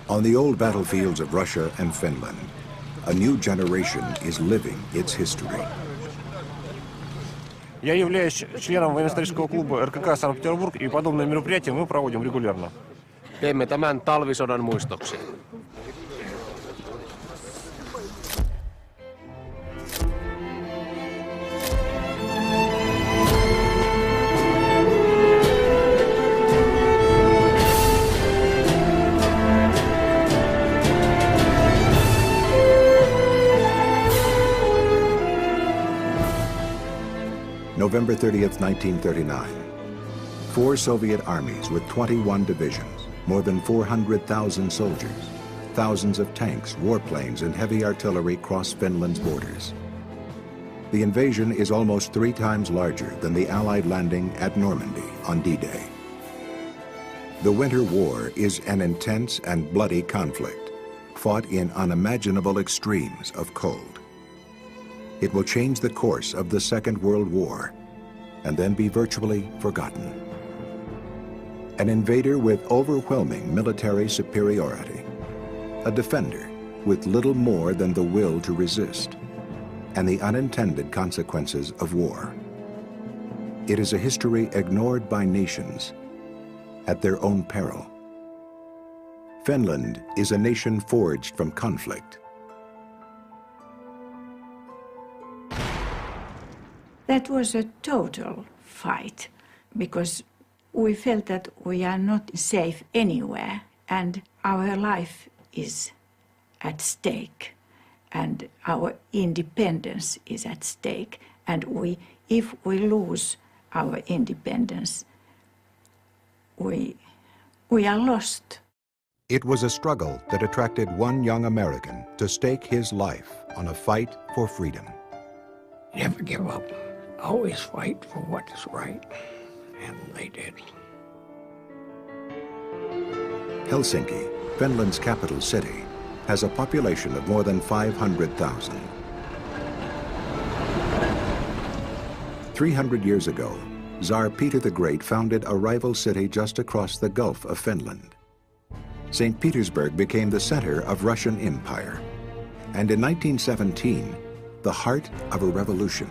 On the old battlefields of Russia and Finland, a new generation is living its history. Я являюсь членом военно-исторического клуба РКК Санкт-Петербург, и подобные мероприятия мы проводим регулярно. Teemme tämän talvisodan muistoksi. November 30th, 1939. 4 Soviet armies with 21 divisions, more than 400,000 soldiers, thousands of tanks, warplanes, and heavy artillery cross Finland's borders. The invasion is almost 3 times larger than the Allied landing at Normandy on D-Day. The Winter War is an intense and bloody conflict, fought in unimaginable extremes of cold. It will change the course of the Second World War and then be virtually forgotten. An invader with overwhelming military superiority, a defender with little more than the will to resist, and the unintended consequences of war. It is a history ignored by nations at their own peril. Finland is a nation forged from conflict. That was a total fight because we felt that we are not safe anywhere and our life is at stake and our independence is at stake. And if we lose our independence, we are lost. It was a struggle that attracted one young American to stake his life on a fight for freedom. Never give up. Always fight for what is right, and they did. Helsinki, Finland's capital city, has a population of more than 500,000. 300 years ago, Tsar Peter the Great founded a rival city just across the Gulf of Finland. St. Petersburg became the center of Russian Empire, and in 1917, the heart of a revolution.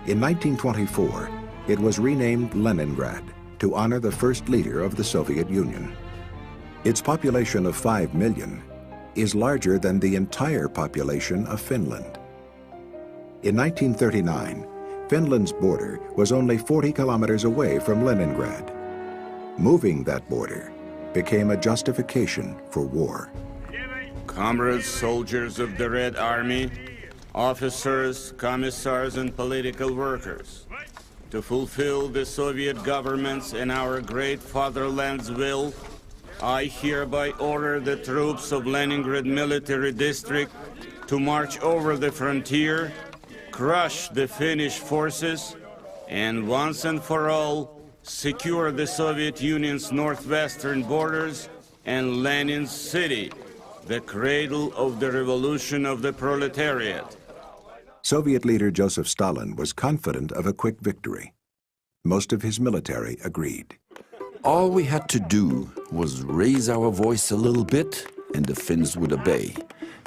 In 1924, it was renamed Leningrad to honor the first leader of the Soviet Union. Its population of 5 million is larger than the entire population of Finland. In 1939, Finland's border was only 40 kilometers away from Leningrad. Moving that border became a justification for war. Comrades, soldiers of the Red Army, officers, commissars, and political workers, to fulfill the Soviet government's and our great fatherland's will, I hereby order the troops of Leningrad Military District to march over the frontier, crush the Finnish forces, and once and for all, secure the Soviet Union's northwestern borders and Lenin's city, the cradle of the revolution of the proletariat. Soviet leader Joseph Stalin was confident of a quick victory. Most of his military agreed. All we had to do was raise our voice a little bit and the Finns would obey.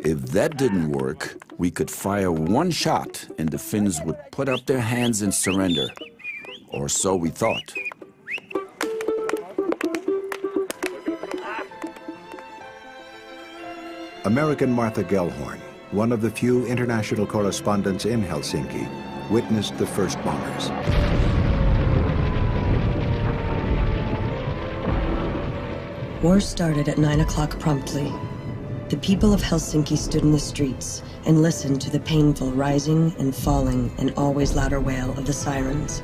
If that didn't work, we could fire one shot and the Finns would put up their hands and surrender. Or so we thought. American Martha Gellhorn, one of the few international correspondents in Helsinki, witnessed the first bombers. War started at 9 o'clock promptly. The people of Helsinki stood in the streets and listened to the painful rising and falling and always louder wail of the sirens.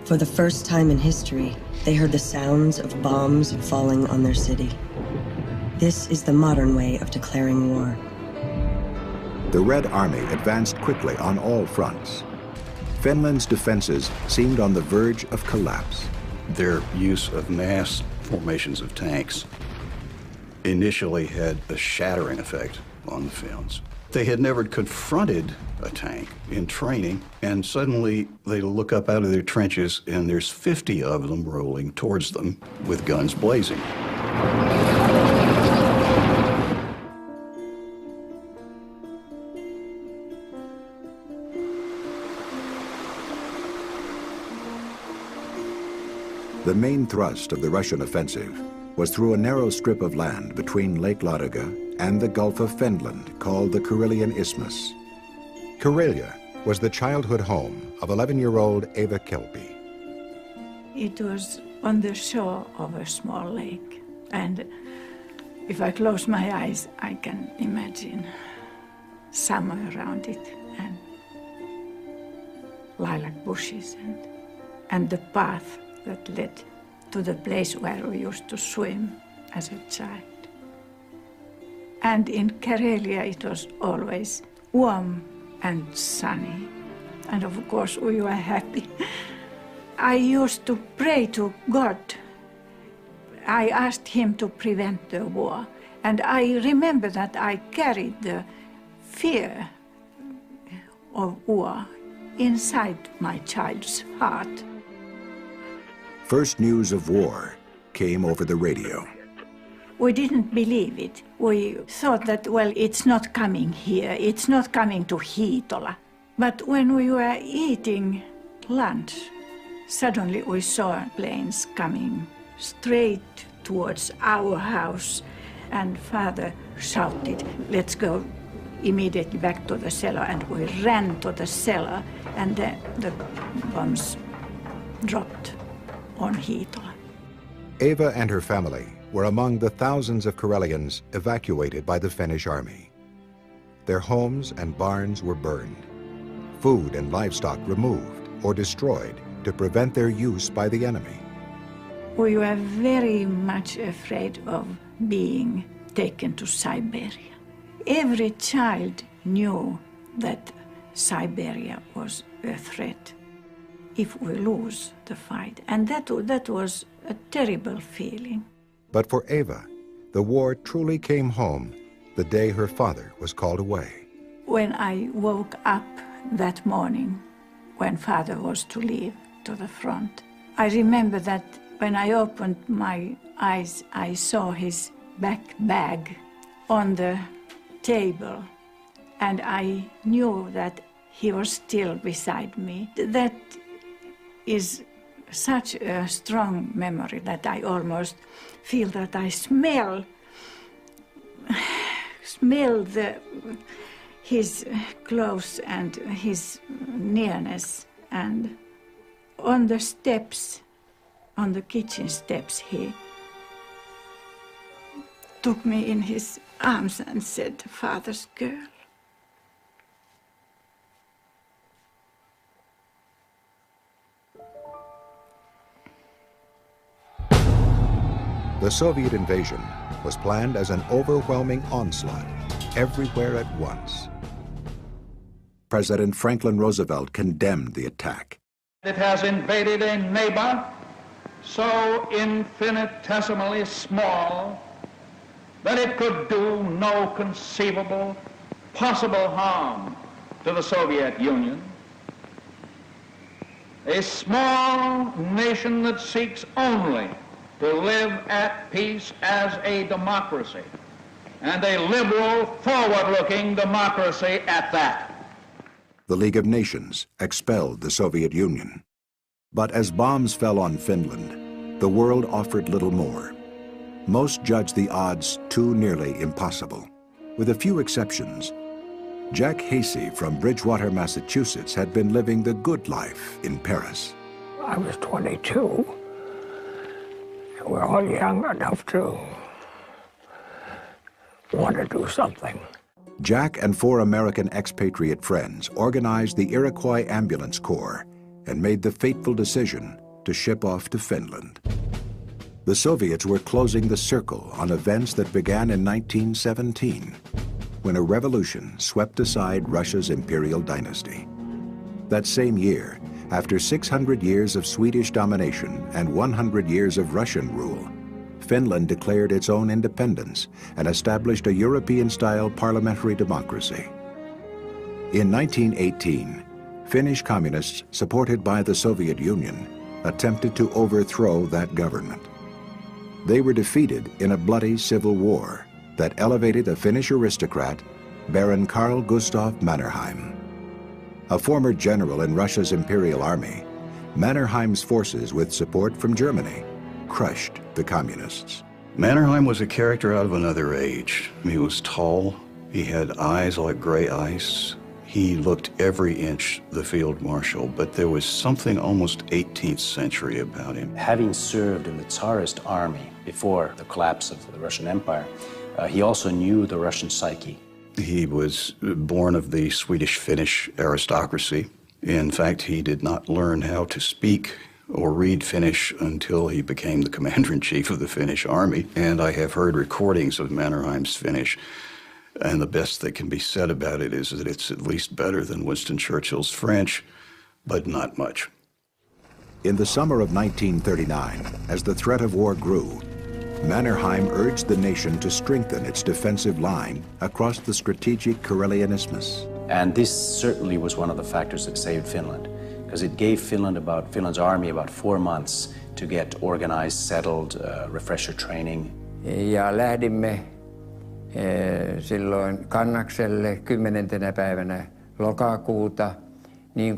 For the first time in history, they heard the sounds of bombs falling on their city. This is the modern way of declaring war. The Red Army advanced quickly on all fronts. Finland's defenses seemed on the verge of collapse. Their use of mass formations of tanks initially had a shattering effect on the Finns. They had never confronted a tank in training, and suddenly they look up out of their trenches and there's 50 of them rolling towards them with guns blazing. The main thrust of the Russian offensive was through a narrow strip of land between Lake Ladoga and the Gulf of Finland called the Karelian Isthmus. Karelia was the childhood home of 11-year-old Eva Kelpie. It was on the shore of a small lake, and if I close my eyes, I can imagine summer around it and lilac bushes and the path that led to the place where we used to swim as a child. And in Karelia it was always warm and sunny, and of course we were happy. I used to pray to God. I asked him to prevent the war, and I remember that I carried the fear of war inside my child's heart. First news of war came over the radio. We didn't believe it. We thought that, well, it's not coming here, it's not coming to Hiitola. But when we were eating lunch, suddenly we saw planes coming straight towards our house, and Father shouted, "Let's go immediately back to the cellar," and we ran to the cellar, and the bombs dropped on Hiitola. Eva and her family were among the thousands of Karelians evacuated by the Finnish army. Their homes and barns were burned, food and livestock removed or destroyed to prevent their use by the enemy. We were very much afraid of being taken to Siberia. Every child knew that Siberia was a threat if we lose the fight. And that was a terrible feeling. But for Eva, the war truly came home the day her father was called away. When I woke up that morning, when Father was to leave to the front, I remember that when I opened my eyes, I saw his back bag on the table, and I knew that he was still beside me. That is such a strong memory that I almost feel that I smell his clothes and his nearness. And on the steps, on the kitchen steps, he took me in his arms and said, "Father's girl." The Soviet invasion was planned as an overwhelming onslaught everywhere at once. President Franklin Roosevelt condemned the attack. It has invaded a neighbor so infinitesimally small that it could do no conceivable possible harm to the Soviet Union. A small nation that seeks only to live at peace as a democracy, and a liberal, forward-looking democracy at that. The League of Nations expelled the Soviet Union. But as bombs fell on Finland, the world offered little more. Most judged the odds too nearly impossible. With a few exceptions, Jack Hasey from Bridgewater, Massachusetts had been living the good life in Paris. I was 22. We're all young enough to want to do something. Jack and 4 American expatriate friends organized the Iroquois Ambulance Corps and made the fateful decision to ship off to Finland. The Soviets were closing the circle on events that began in 1917, when a revolution swept aside Russia's imperial dynasty. That same year, after 600 years of Swedish domination and 100 years of Russian rule, Finland declared its own independence and established a European-style parliamentary democracy. In 1918, Finnish communists, supported by the Soviet Union, attempted to overthrow that government. They were defeated in a bloody civil war that elevated a Finnish aristocrat, Baron Carl Gustav Mannerheim. A former general in Russia's Imperial Army, Mannerheim's forces, with support from Germany, crushed the communists. Mannerheim was a character out of another age. He was tall, he had eyes like gray ice. He looked every inch the field marshal, but there was something almost 18th century about him. Having served in the Tsarist army before the collapse of the Russian Empire, he also knew the Russian psyche. He was born of the Swedish-Finnish aristocracy. In fact, he did not learn how to speak or read Finnish until he became the commander-in-chief of the Finnish army. And I have heard recordings of Mannerheim's Finnish, and the best that can be said about it is that it's at least better than Winston Churchill's French, but not much. In the summer of 1939, as the threat of war grew, Mannerheim urged the nation to strengthen its defensive line across the strategic Karelian Isthmus. And this certainly was one of the factors that saved Finland, because it gave Finland's army about 4 months to get organized, settled, refresher training. Ja lähdimme silloin Kannakselle 10. päivänä lokakuuta niin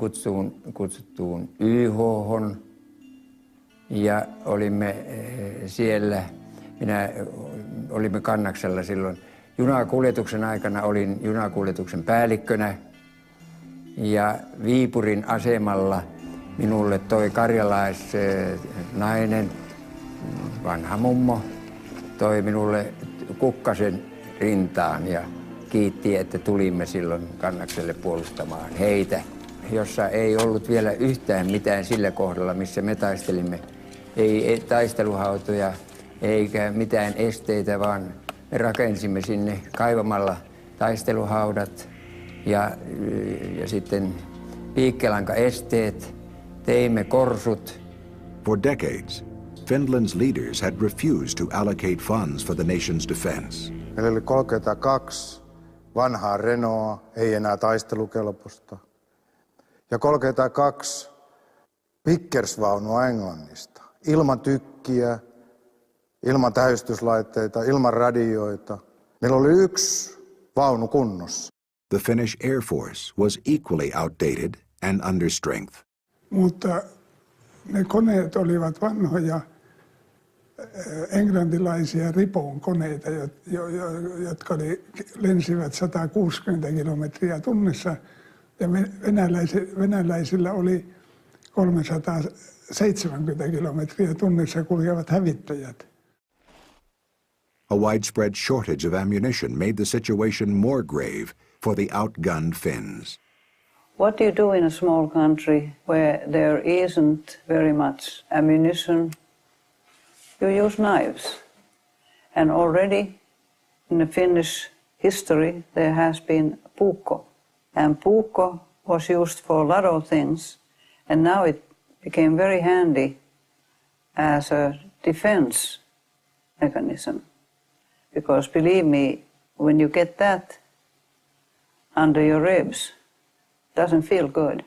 kutsuttuun YH:hon. Ja olimme siellä, olimme Kannaksella silloin. Junakuljetuksen aikana olin junakuljetuksen päällikkönä ja Viipurin asemalla minulle toi karjalaisnainen, vanha mummo, toi minulle kukkasen rintaan ja kiitti, että tulimme silloin Kannakselle puolustamaan heitä, jossa ei ollut vielä yhtään mitään sillä kohdalla, missä me taistelimme. Ei taisteluhautoja eikä mitään esteitä, vaan me rakensimme sinne kaivamalla taisteluhaudat ja sitten piikkelankaesteet, teimme korsut. For decades, Finland's leaders had refused to allocate funds for the nation's defense. Meillä oli 32 vanhaa Renaulta, ei enää taistelukelpoista, ja 32 Vickers-vaunua Englannista, ilman tykkiä, ilman tähystyslaitteita, ilman radioita. Meillä oli 1 vaunu kunnossa. The Finnish Air Force was equally outdated and under strength. Mutta ne koneet olivat vanhoja englantilaisia Ripoon koneita, jotka lensivät 160 kilometriä tunnissa, ja venäläisillä oli 370 kilometriä tunnissa kulkevat hävittäjät. A widespread shortage of ammunition made the situation more grave for the outgunned Finns. What do you do in a small country where there isn't very much ammunition? You use knives. And already in the Finnish history there has been puukko. And puukko was used for a lot of things. And now it became very handy as a defense mechanism. Because believe me, when you get that under your ribs, it doesn't feel good.